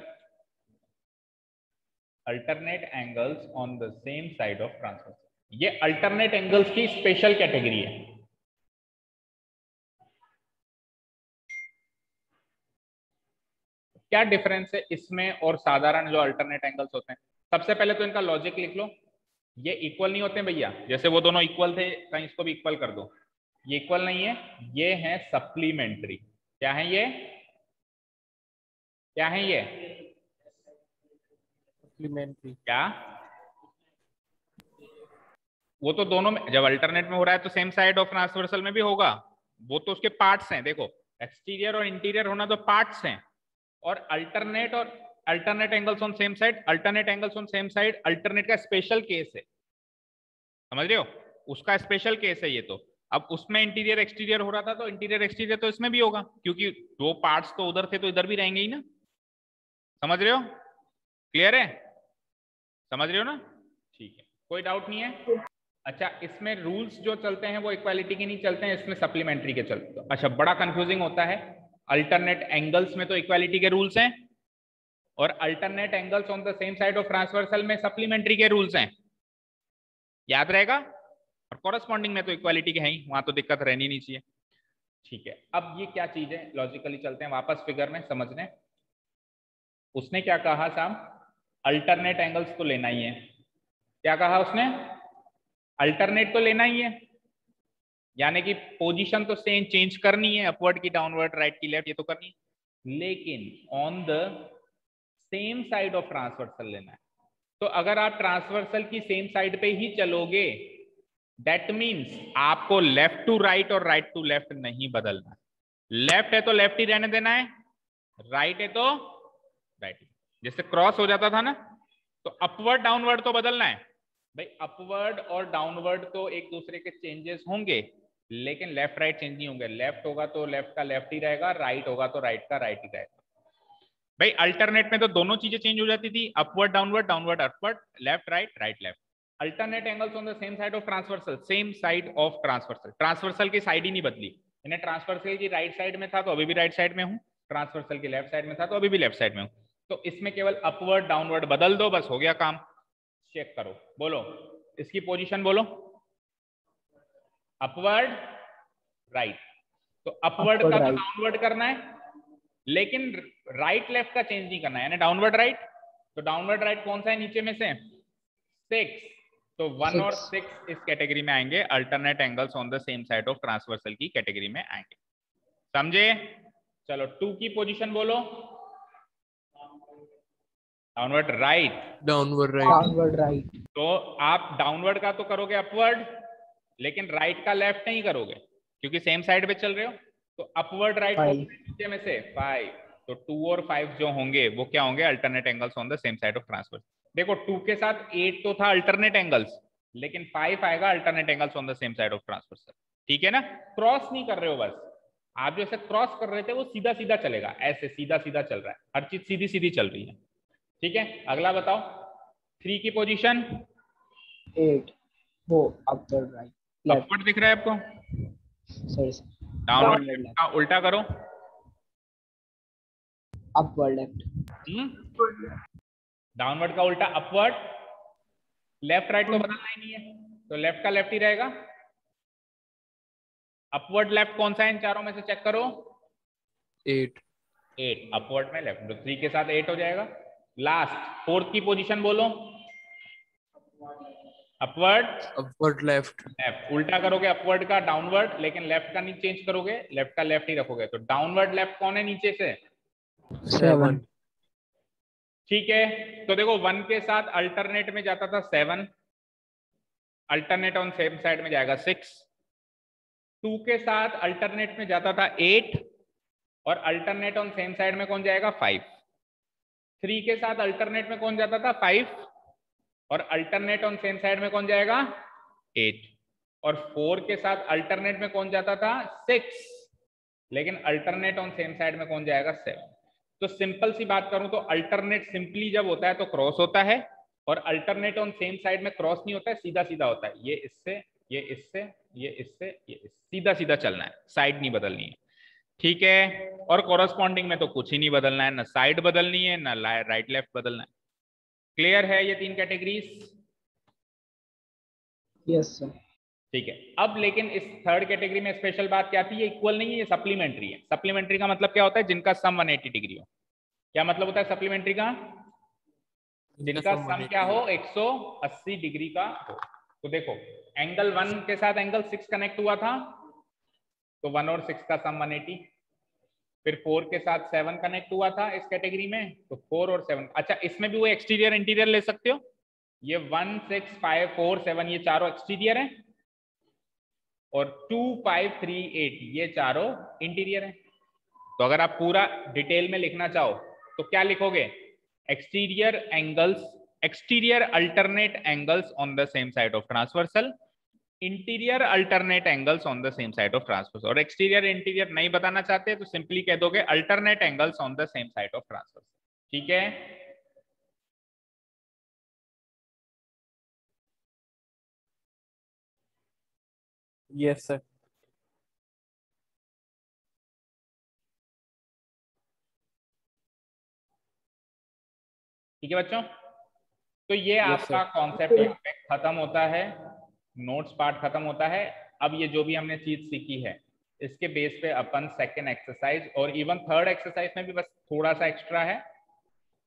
alternate angles on the same side of transversal. ये अल्टरनेट एंगल्स की स्पेशल कैटेगरी है। क्या डिफरेंस है इसमें और साधारण जो अल्टरनेट एंगल्स होते हैं? सबसे पहले तो इनका लॉजिक लिख लो, ये इक्वल नहीं होते भैया, जैसे वो दोनों इक्वल थे कहीं इसको भी इक्वल कर दो, ये इक्वल नहीं है, ये है सप्लीमेंट्री। क्या है ये? क्या है ये? Supplementary. क्या? वो तो दोनों में, जब अल्टरनेट में हो रहा है तो सेम साइड ऑफ ट्रांसवर्सल में भी होगा, वो तो उसके पार्ट्स हैं। देखो, एक्सटीरियर और इंटीरियर होना तो पार्ट्स हैं, और alternate angles on same side, alternate angles on same side alternate का स्पेशल केस है। समझ रहे हो? उसका स्पेशल केस है ये। तो अब उसमें इंटीरियर एक्सटीरियर हो रहा था, तो इंटीरियर एक्सटीरियर तो इसमें भी होगा, क्योंकि दो पार्ट्स तो उधर थे तो इधर भी रहेंगे ही ना। समझ रहे हो? क्लियर है? समझ रहे हो ना? ठीक है, कोई डाउट नहीं है? अच्छा, इसमें रूल्स जो चलते हैं वो इक्वालिटी के नहीं चलते हैं, इसमें सप्लीमेंट्री के चलते हैं। अच्छा, बड़ा कंफ्यूजिंग होता है, अल्टरनेट एंगल्स में तो इक्वालिटी के रूल्स हैं, और alternate angles on the same side of transversal में सप्लीमेंट्री के रूल्स हैं। याद रहेगा? और कॉरेस्पॉन्डिंग में तो इक्वालिटी के हैं ही, वहां तो दिक्कत रहनी नहीं चाहिए। ठीक है, अब ये क्या चीज है, लॉजिकली चलते हैं वापस फिगर में समझने। उसने क्या कहा साहब? अल्टरनेट एंगल्स तो लेना ही है। क्या कहा उसने? अल्टरनेट तो लेना ही है, यानी कि पोजीशन तो सेम चेंज करनी है, अपवर्ड की डाउनवर्ड, राइट की लेफ्ट, ये तो करनी है, लेकिन on the same side of transversal लेना है। तो अगर आप ट्रांसवर्सल की सेम साइड पे ही चलोगे, दैट मीन्स आपको लेफ्ट टू राइट और राइट टू लेफ्ट नहीं बदलना। लेफ्ट है तो लेफ्ट ही रहने देना है, राइट है तो राइट। जैसे क्रॉस हो जाता था ना, तो अपवर्ड डाउनवर्ड तो बदलना है भाई। अपवर्ड और डाउनवर्ड तो एक दूसरे के चेंजेस होंगे, लेकिन लेफ्ट राइट चेंज नहीं होंगे। लेफ्ट होगा तो लेफ्ट का लेफ्ट ही रहेगा, राइट होगा तो राइट का राइट ही रहेगा भाई। अल्टरनेट में तो दोनों चीजें चेंज हो जाती थी, upward downward, downward upward, left right, right left. Alternate angles on the same side of transversal, same side of transversal, transversal की साइड ही नहीं बदली। इन्हें ट्रांसवर्सल की राइट साइड में था तो अभी भी राइट साइड में हूँ, ट्रांसवर्सल की लेफ्ट साइड में था तो अभी भी लेफ्ट साइड में हूँ। तो इसमें केवल अपवर्ड डाउनवर्ड बदल दो, बस हो गया काम। चेक करो, बोलो इसकी पोजीशन बोलो। अपवर्ड राइट, तो अपवर्ड का तो डाउनवर्ड करना है, लेकिन राइट लेफ्ट का चेंज नहीं करना है, यानी डाउनवर्ड राइट। तो डाउनवर्ड राइट कौन सा है नीचे में से? 6। तो 1 और 6 इस कैटेगरी में आएंगे, alternate angles on the same side of transversal की कैटेगरी में आएंगे। समझे? चलो 2 की पोजीशन बोलो। Downward right, Downward right. Downward right. तो आप डाउनवर्ड का तो करोगे अपवर्ड, लेकिन राइट का लेफ्ट नहीं करोगे, क्योंकि सेम साइड पे चल रहे हो। तो अपवर्ड राइट नीचे में से 5, तो 2 और 5 जो होंगे वो क्या होंगे? Alternate angles on the same side of transversal. देखो 2 के साथ 8 तो था अल्टरनेट एंगल्स, लेकिन 5 आएगा alternate angles on the same side of transversal. ठीक है ना? क्रॉस नहीं कर रहे हो, बस आप जैसे क्रॉस कर रहे थे वो सीधा सीधा चलेगा, ऐसे सीधा सीधा चल रहा है, हर चीज सीधी सीधी चल रही है। ठीक है, अगला बताओ 3 की पोजीशन। 8 वो अपवर्ड राइट, अपवर्ड दिख रहा है आपको? सॉरी डाउनवर्ड Downward लेफ्ट का उल्टा करो, अपवर्ड लेफ्ट। डाउनवर्ड का उल्टा अपवर्ड, लेफ्ट राइट तो बदलना ही नहीं है, तो लेफ्ट का लेफ्ट ही रहेगा। अपवर्ड लेफ्ट कौन सा है इन चारों में से? चेक करो। 8. 8 अपवर्ड में लेफ्ट, तो 3 के साथ 8 हो जाएगा। लास्ट 4th की पोजीशन बोलो। Upward Upward left. लेफ्ट, उल्टा करोगे अपवर्ड का डाउनवर्ड, लेकिन लेफ्ट का नहीं चेंज करोगे, लेफ्ट का लेफ्ट ही रखोगे। तो डाउनवर्ड लेफ्ट कौन है नीचे से? 7. ठीक है, तो देखो 1 के साथ अल्टरनेट में जाता था 7, अल्टरनेट ऑन सेम साइड में जाएगा 6। 2 के साथ अल्टरनेट में जाता था 8, और अल्टरनेट ऑन सेम साइड में कौन जाएगा? 5। 3 के साथ अल्टरनेट में कौन जाता था 5, और अल्टरनेट ऑन सेम साइड में कौन जाएगा 8, और 4 के साथ अल्टरनेट में कौन जाता था 6, लेकिन अल्टरनेट ऑन सेम साइड में कौन जाएगा 7। तो सिंपल सी बात करूं तो अल्टरनेट सिंपली जब होता है तो क्रॉस होता है, और अल्टरनेट ऑन सेम साइड में क्रॉस नहीं होता है, सीधा सीधा होता है। ये इससे, ये इससे, ये इससे, ये इससे, सीधा सीधा चलना है, साइड नहीं बदलनी है। ठीक है, और कॉरस्पॉन्डिंग में तो कुछ ही नहीं बदलना है, ना साइड बदलनी है ना राइट लेफ्ट बदलना है। क्लियर है ये 3 कैटेगरीज? Yes sir. ठीक है, अब लेकिन इस थर्ड कैटेगरी में स्पेशल बात क्या थी, ये इक्वल नहीं है, ये सप्लीमेंट्री है। सप्लीमेंट्री का मतलब क्या होता है, जिनका सम 180 डिग्री हो। क्या मतलब होता है सप्लीमेंट्री का? जिनका सम क्या हो 180 डिग्री का हो। तो देखो एंगल 1 के साथ एंगल 6 कनेक्ट हुआ था, तो 1 और 6 का सम 180। फिर 4 के साथ 7 कनेक्ट हुआ था इस कैटेगरी में, तो 4 और 7। अच्छा, इसमें भी वो एक्सटीरियर इंटीरियर ले सकते हो। ये 1, 6, 5, 4, 7 ये चारों एक्सटीरियर है, और 2, 5, 3, 8 ये चारों इंटीरियर है। तो अगर आप पूरा डिटेल में लिखना चाहो तो क्या लिखोगे, exterior angles, exterior alternate angles on the same side of transversal, interior alternate angles on the same side of transversal. और एक्सटीरियर इंटीरियर नहीं बताना चाहते तो सिंपली कह दोगे alternate angles on the same side of transversal. ठीक है, yes sir. ठीक है बच्चों, तो ये Yes, आपका sir. कॉन्सेप्ट यहाँ पे खत्म होता है, नोट्स पार्ट खत्म होता है। अब ये जो भी हमने चीज सीखी है इसके बेस पे अपन सेकंड एक्सरसाइज और इवन थर्ड एक्सरसाइज में भी बस थोड़ा सा एक्स्ट्रा है,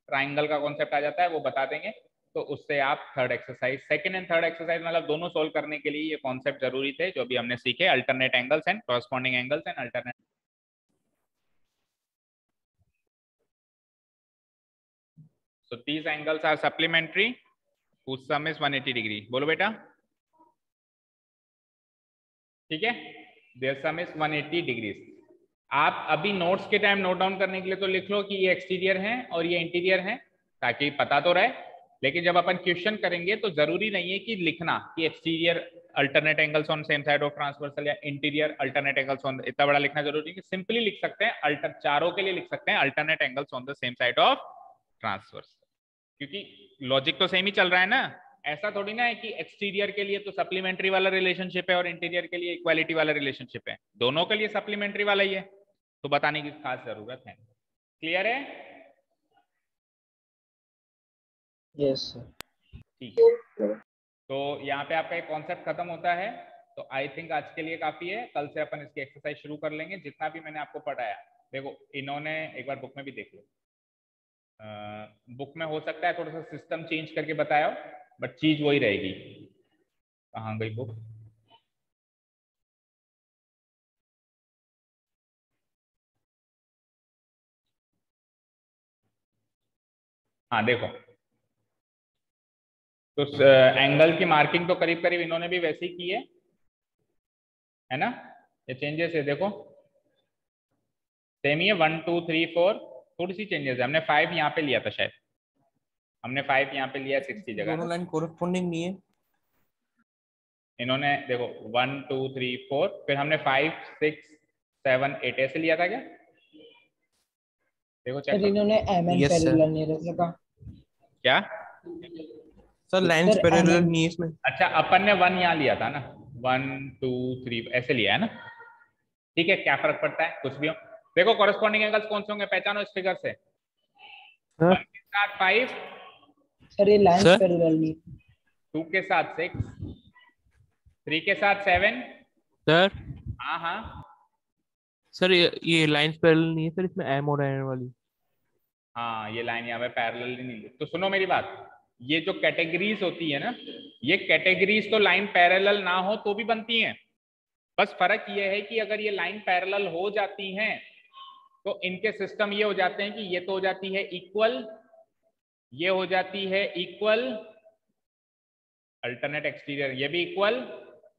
ट्राइंगल का कॉन्सेप्ट आ जाता है, वो बता देंगे। तो उससे आप third exercise, second and third exercise मतलब दोनों सोल्व करने के लिए ये कॉन्सेप्ट जरूरी थे जो भी हमने सीखे, alternate angles and corresponding angles and alternate. So these angles are supplementary whose sum is 180 degree. बोलो बेटा, ठीक है, their sum is 180 degrees। आप अभी नोट्स के टाइम नोट डाउन करने के लिए तो लिख लो कि ये एक्सटीरियर है और ये इंटीरियर है, ताकि पता तो रहे। लेकिन जब अपन क्वेश्चन करेंगे तो जरूरी नहीं है कि लिखना कि exterior alternate angles on same side of transversal या इंटीरियर अल्टरनेट एंगल्स ऑन, इतना बड़ा लिखना जरूरी नहीं। सिंपली लिख सकते हैं अल्टर, चारों के लिए लिख सकते हैं alternate angles on the same side of transversal, क्योंकि लॉजिक तो सेम ही चल रहा है ना। ऐसा थोड़ी ना है कि एक्सटीरियर के लिए तो सप्लीमेंट्री वाला रिलेशनशिप है और इंटीरियर के लिए इक्वालिटी वाला रिलेशनशिप है, दोनों के लिए सप्लीमेंट्री वाला ही है, तो बताने की खास जरूरत है। क्लियर है? Yes sir. ठीक है, तो यहाँ पे आपका एक कॉन्सेप्ट खत्म होता है। तो आई थिंक आज के लिए काफी है, कल से अपन इसकी एक्सरसाइज शुरू कर लेंगे। जितना भी मैंने आपको पढ़ाया, देखो इन्होंने एक बार बुक में भी देख लो, बुक में हो सकता है थोड़ा सा सिस्टम चेंज करके बताया हो, बट चीज वही रहेगी। कहाँ गई बुक? हाँ देखो, तो एंगल की मार्किंग तो करीब करीब इन्होंने भी वैसे ही की है ना। ये चेंजेस है देखो, सेम ही है, 1, 2, 3, 4, थोड़ी सी चेंजेस है। हमने 5 यहाँ पे लिया था शायद, हमने 5 यहाँ पे लिया 6 की जगह। दोनों लाइन कोरस्पॉन्डिंग नहीं है। इन्होंने देखो 1, 2, 3, 4, फिर हमने 5, 6, 7, 8 ऐसे लिया था क्या? देखो चेक सर इन्होंने एमएन Yes, sir. पैरेलल नहीं रखा क्या? Sir lines Sir, parallel MM नहीं है इसमें। अच्छा, अपन ने 1 यहाँ लिया था ना, 1, 2, 3 ऐसे लिया है ना। ठीक है, क्या फर्क पड़ता है, कुछ भी हो। देखो कॉरस्पॉन्डिंग एंगल्स कौन से होंगे, पहचानो इस फिगर से। 1 के साथ 5, सर ये लाइन Sir? पैरेलल नहीं। 2 के साथ 6, 3 के साथ 7। सर हाँ हाँ, सर ये लाइंस पैरेलल नहीं है सर, इसमें एम और एन वाली। हाँ ये लाइन यहाँ पे पैरेलल नहीं है। तो सुनो मेरी बात, ये जो कैटेगरीज होती है ना, ये कैटेगरीज तो लाइन पैरेलल ना हो तो भी बनती हैं। बस फर्क ये है कि अगर ये लाइन पैरेलल हो जाती हैं तो इनके सिस्टम ये हो जाते हैं कि ये तो हो जाती है इक्वल, ये हो जाती है इक्वल, अल्टरनेट एक्सटीरियर ये भी इक्वल,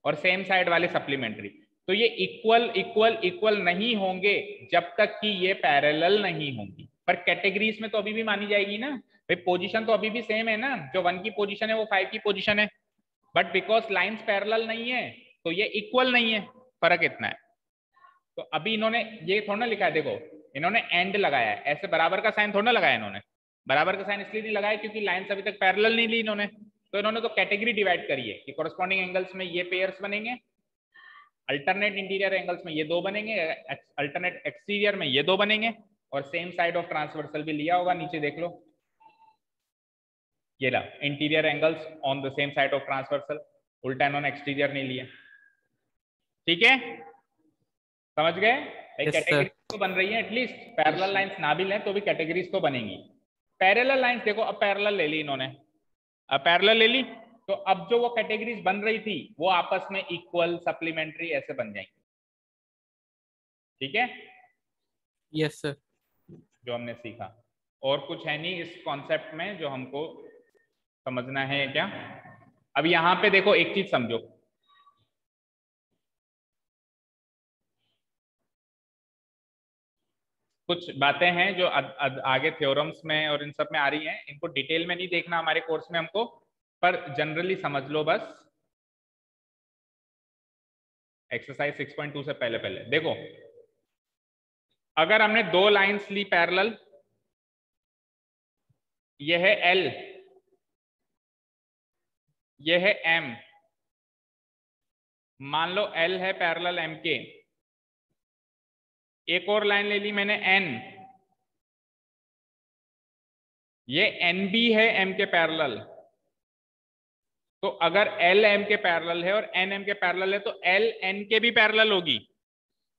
और सेम साइड वाले सप्लीमेंट्री। तो ये इक्वल इक्वल इक्वल नहीं होंगे जब तक कि ये पैरेलल नहीं होंगी। पर कैटेगरीज में तो अभी भी मानी जाएगी ना भाई, पोजीशन तो अभी भी सेम है ना, जो 1 की पोजीशन है वो 5 की पोजीशन है, बट बिकॉज लाइंस पैरेलल नहीं है तो ये इक्वल नहीं है, फर्क इतना है। तो अभी इन्होंने ये थोड़ा ना लिखा है, देखो इन्होंने एंड लगाया है, ऐसे बराबर का साइन थोड़ा ना लगाया इन्होंने, बराबर का साइन इसलिए नहीं लगाया क्योंकि लाइंस अभी तक पैरेलल नहीं ली इन्होंने, तो इन्होंने तो कैटेगरी डिवाइड करी है कि कॉरेस्पॉन्डिंग एंगल्स में ये पेयर्स बनेंगे, अल्टरनेट इंटीरियर एंगल्स में ये 2 बनेंगे, अल्टरनेट एक्सटीरियर में ये 2 बनेंगे, और सेम साइड ऑफ ट्रांसवर्सल भी लिया होगा, नीचे देख लो ये ला interior angles on the same side of transversal, उल्टा इन्होंने एक्सटीरियर नहीं लिया। ठीक है, समझ गए? कैटेगरी तो बन रही है, एटलीस्ट पैरेलल लाइंस ना भी लें तो भी कैटेगरीज तो बनेंगी। पैरेलल लाइंस देखो, अब पैरेलल ले ली इन्होंने, अब पैरेलल ले ली, तो अब जो वो कैटेगरीज बन रही थी वो आपस में इक्वल सप्लीमेंट्री ऐसे बन जाएंगी। ठीक है, यस सर, जो हमने सीखा, और कुछ है नहीं इस कॉन्सेप्ट में जो हमको समझना है क्या। अब यहां पे देखो एक चीज समझो, कुछ बातें हैं जो आगे थ्योरम्स में और इन सब में आ रही हैं, इनको डिटेल में नहीं देखना हमारे कोर्स में हमको, पर जनरली समझ लो बस। एक्सरसाइज 6.2 से पहले पहले देखो, अगर हमने 2 लाइंस ली पैरेलल, यह है L, यह है M, मान लो L है पैरेलल M के, एक और लाइन ले ली मैंने N, ये N भी है M के पैरेलल, तो अगर L M के पैरेलल है और N M के पैरेलल है तो L N के भी पैरेलल होगी,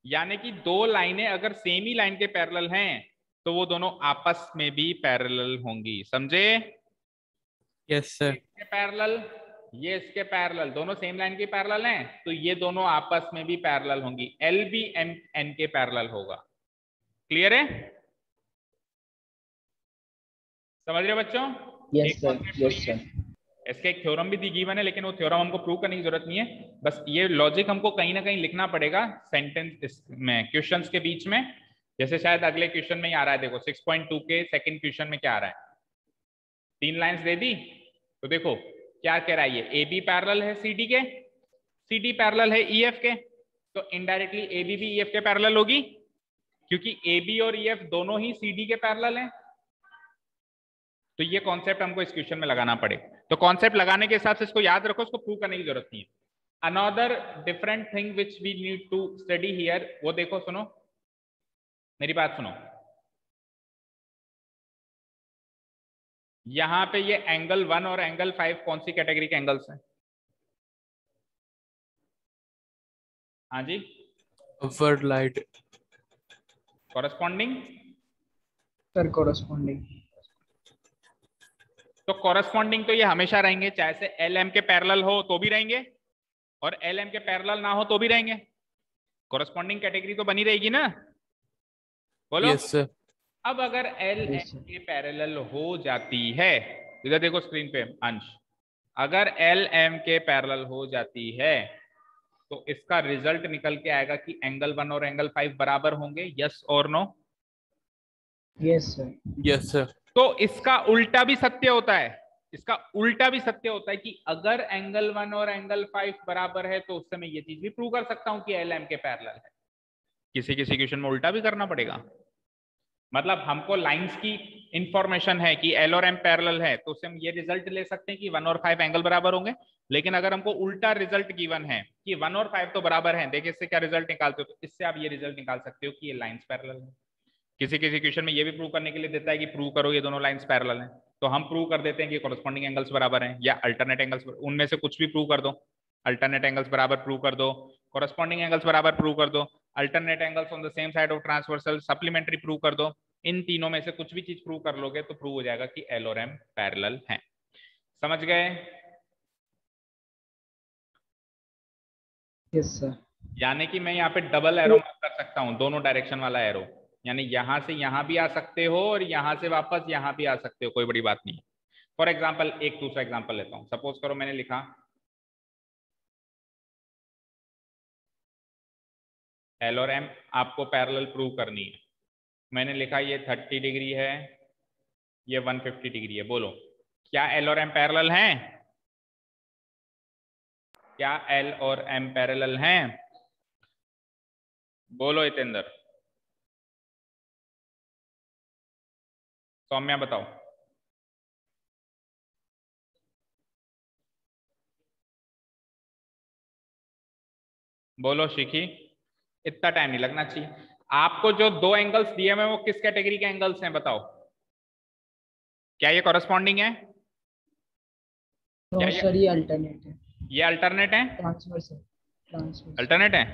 यानी कि 2 लाइनें अगर सेम ही लाइन के पैरेलल हैं तो वो दोनों आपस में भी पैरेलल होंगी, समझे? यस सर, इसके पैरेलल, ये इसके पैरेलल, दोनों सेम लाइन के पैरेलल हैं तो ये दोनों आपस में भी पैरेलल होंगी, L भी N के पैरेलल होगा। क्लियर है? समझ रहे हो बच्चों? Yes sir, yes sir. इसका एक थ्योरम भी दी गिवन है, लेकिन वो थ्योरम हमको प्रूव करने की जरूरत नहीं है, बस ये लॉजिक हमको कहीं ना कहीं लिखना पड़ेगा सेंटेंस में, क्वेश्चंस के बीच में। जैसे शायद अगले क्वेश्चन में ही आ रहा है, देखो 6.2 के सेकंड क्वेश्चन में क्या आ रहा है, 3 लाइंस दे दी, तो देखो क्या कह रहा है, ये ए बी पैरेलल है सी डी के, सी डी पैरेलल है ई एफ के, तो इनडायरेक्टली ए बी भी ई एफ के पैरेलल होगी, क्योंकि ए बी और ई एफ दोनों ही सी डी के पैरेलल हैं। तो ये कॉन्सेप्ट हमको इस क्वेश्चन में लगाना पड़े, तो कॉन्सेप्ट लगाने के हिसाब से इसको याद रखो, इसको प्रूव करने की जरूरत नहीं है। Another different thing which we need to study here, वो देखो, सुनो मेरी बात सुनो, यहां पे ये एंगल 1 और एंगल 5 कौन सी कैटेगरी के एंगल्स हैं? हाँ जी, upward light, corresponding, sir corresponding. तो कॉरेस्पॉन्डिंग तो ये हमेशा रहेंगे, चाहे से एल एम के पैरेलल हो तो भी रहेंगे और एल एम के पैरेलल ना हो तो भी रहेंगे, कॉरेस्पॉन्डिंग कैटेगरी तो बनी रहेगी ना, बोलो। यस सर, अब अगर एल एम के पैरेलल हो जाती है, इधर देखो स्क्रीन पे अंश, अगर एल एम के पैरेलल हो जाती है तो इसका रिजल्ट निकल के आएगा कि एंगल 1 और एंगल 5 बराबर होंगे, यस और no? Yes sir, yes sir, तो इसका उल्टा भी सत्य होता है, इसका उल्टा भी सत्य होता है कि अगर एंगल 1 और एंगल 5 बराबर है तो उससे मैं ये चीज भी प्रूव कर सकता हूं कि एल एम के पैरेलल है। किसी किसी क्वेश्चन में उल्टा भी करना पड़ेगा, मतलब हमको लाइंस की इंफॉर्मेशन है कि एल और एम पैरेलल है तो उससे हम ये रिजल्ट ले सकते हैं कि 1 और 5 एंगल बराबर होंगे, लेकिन अगर हमको उल्टा रिजल्ट गिवन है कि 1 और 5 तो बराबर हैं, देखिए इससे क्या रिजल्ट निकालते हो, तो इससे आप ये रिजल्ट निकाल सकते हो कि ये लाइंस पैरेलल है। किसी किसी क्वेश्चन में ये भी प्रूव करने के लिए देता है कि प्रूव करो ये दोनों लाइंस पैरेलल हैं, तो हम प्रूव कर देते हैं कि कॉरेस्पॉन्डिंग एंगल्स बराबर हैं, या अल्टरनेट एंगल्स, उनमें से कुछ भी प्रूव कर दो, अल्टरनेट एंगल्स बराबर प्रूव कर दो, कॉरेस्पॉन्डिंग एंगल्स बराबर प्रूव कर दो, alternate angles on the same side of transversal supplementary prove कर दो, इन तीनों में से कुछ भी चीज प्रूव कर लोगे तो प्रूव हो जाएगा कि एल और एम पैरेलल हैं। समझ गए? Yes sir. यानी कि मैं यहाँ पे डबल एरो मार्क कर सकता हूँ, दोनों डायरेक्शन वाला एरो, यानी यहां से यहां भी आ सकते हो और यहां से वापस यहां भी आ सकते हो, कोई बड़ी बात नहीं है। फॉर एग्जाम्पल एक दूसरा एग्जाम्पल लेता हूं, सपोज करो मैंने लिखा एल और एम आपको पैरेलल प्रूव करनी है, मैंने लिखा ये 30 डिग्री है, ये 150 डिग्री है। बोलो क्या एल और एम पैरेलल हैं? क्या एल और एम पैरेलल हैं? बोलो हितेंद्र। सौम्या बताओ। बोलो शिखी। इतना टाइम नहीं लगना चाहिए। आपको जो दो एंगल्स दिए हुए वो किस कैटेगरी के एंगल्स हैं बताओ? क्या ये कॉरेस्पॉन्डिंग है? नो सर, ये अल्टरनेट है। ये अल्टरनेट है? ट्रांसवर्स है। ट्रांसवर्स अल्टरनेट है?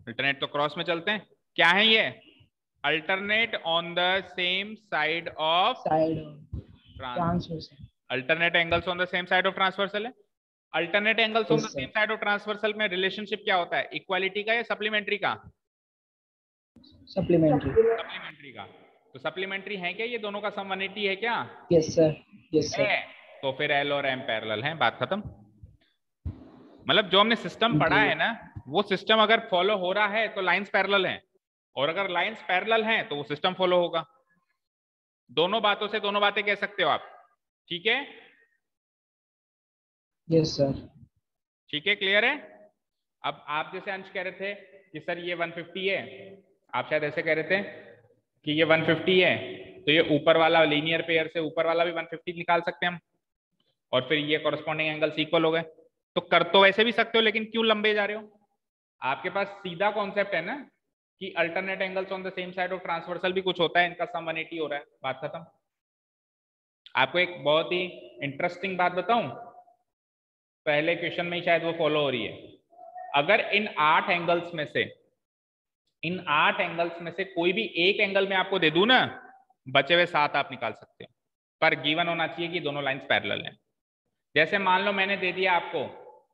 अल्टरनेट तो क्रॉस में चलते हैं। क्या है ये? Alternate on the same side of side trans. Transverse है। Alternate angles on the same side of transversal है। Alternate angles on the Yes, sir. Same side of transversal में रिलेशनशिप क्या होता है? इक्वालिटी का या सप्लीमेंट्री का? सप्लीमेंट्री। सप्लीमेंट्री का। तो सप्लीमेंट्री है क्या? ये दोनों का सम 180 है क्या? Yes sir, yes sir. है। तो फिर एल और एम पैरेलल हैं, बात खत्म। मतलब जो हमने सिस्टम पढ़ा है ना, वो सिस्टम अगर फॉलो हो रहा है तो लाइंस पैरेलल हैं, और अगर लाइंस पैरेलल हैं तो वो सिस्टम फॉलो होगा। दोनों बातों से दोनों बातें कह सकते हो आप। ठीक है? Yes sir. ठीक है, क्लियर है? अब आप जैसे अंश कह रहे थे कि सर ये 150 है, आप शायद ऐसे कह रहे थे कि ये 150 है, तो ये ऊपर वाला लीनियर पेयर से ऊपर वाला भी 150 निकाल सकते हैं हम, और फिर ये कॉरेस्पॉन्डिंग एंगल्स इक्वल हो गए। तो कर तो वैसे भी सकते हो, लेकिन क्यों लंबे जा रहे हो? आपके पास सीधा कॉन्सेप्ट है ना कि alternate angles on the same side of transversal भी कुछ होता है, इनका सम 180 हो रहा है, बात खत्म। आपको एक बहुत ही इंटरेस्टिंग बात बताऊं, पहले क्वेश्चन में ही शायद वो फॉलो हो रही है। अगर इन 8 एंगल्स में से कोई भी एक एंगल में आपको दे दूं ना, बचे हुए 7 आप निकाल सकते हो, पर गिवन होना चाहिए कि दोनों लाइंस पैरेलल हैं। जैसे मान लो मैंने दे दिया आपको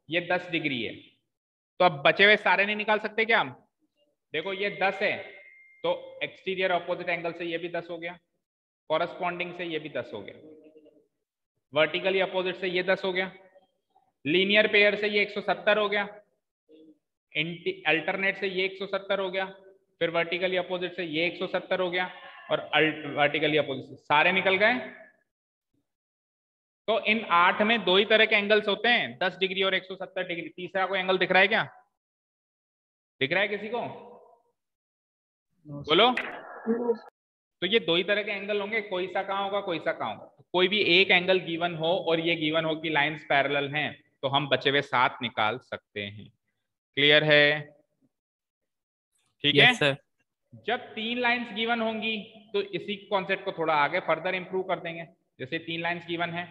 ये 10 डिग्री है, तो अब बचे हुए सारे नहीं निकाल सकते क्या हम? देखो ये 10 है, तो एक्सटीरियर ऑपोजिट एंगल से ये भी 10 हो गया, कॉरेस्पॉन्डिंग से ये भी 10 हो गया, वर्टिकली अपोजिट से ये 10 हो गया, लीनियर पेयर से ये 170 हो गया, अल्टरनेट से ये 170 हो गया, फिर वर्टिकली अपोजिट से ये 170 हो गया, और वर्टिकली अपोजिट से सारे निकल गए। तो इन 8 में 2 ही तरह के एंगल्स होते हैं, 10 डिग्री और 170 डिग्री। तीसरा कोई एंगल दिख रहा है क्या? दिख रहा है किसी को? बोलो। तो ये 2 ही तरह के एंगल होंगे, कोई सा कहाँ होगा, कोई सा कहाँ होगा। कोई भी एक एंगल गिवन हो और ये गिवन हो कि लाइंस पैरेलल हैं, तो हम बचे हुए 7 निकाल सकते हैं। क्लियर है? ठीक है। Yes sir. जब 3 लाइंस गिवन होंगी तो इसी कॉन्सेप्ट को थोड़ा आगे फर्दर इंप्रूव कर देंगे। जैसे 3 लाइंस गिवन है,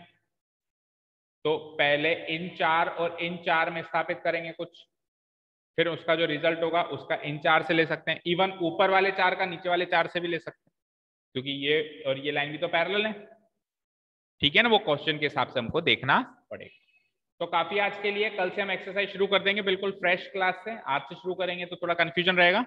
तो पहले इन 4 और इन 4 में स्थापित करेंगे कुछ, फिर उसका जो रिजल्ट होगा उसका इन 4 से ले सकते हैं, इवन ऊपर वाले 4 का नीचे वाले 4 से भी ले सकते हैं, क्योंकि ये और ये लाइन भी तो पैरेलल है। ठीक है ना? वो क्वेश्चन के हिसाब से हमको देखना पड़ेगा। तो काफी आज के लिए, कल से हम एक्सरसाइज शुरू कर देंगे बिल्कुल फ्रेश क्लास से। आज से शुरू करेंगे तो थोड़ा कंफ्यूजन रहेगा,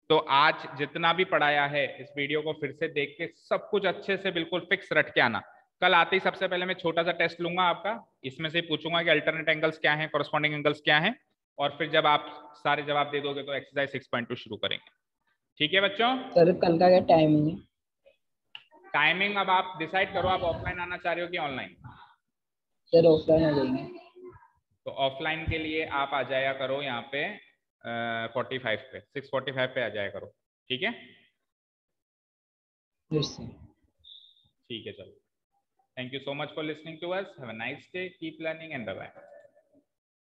तो आज जितना भी पढ़ाया है इस वीडियो को फिर से देख के सब कुछ अच्छे से बिल्कुल फिक्स रट के आना। कल आते ही सबसे पहले मैं छोटा सा टेस्ट लूंगा आपका, इसमें से पूछूंगा कि अल्टरनेट एंगल्स क्या हैं, कॉरेस्पॉन्डिंग एंगल्स क्या हैं, और फिर जब आप सारे जवाब दे दोगे तो एक्सरसाइज 6.2 शुरू करेंगे। ठीक है बच्चों? सर कल का क्या टाइमिंग है? टाइमिंग अब आप डिसाइड करो, आप ऑफलाइन आना चाह रहे हो कि ऑनलाइन? सर ऑफलाइन आ जाएंगे। तो ऑफलाइन के लिए आप आ जाया करो यहाँ पे 45 पे, 6:45 पे आ जाया करो। ठीक है? Yes sir. ठीक है, चलो। Thank you so much for listening to us. Have a nice day, keep learning and bye bye.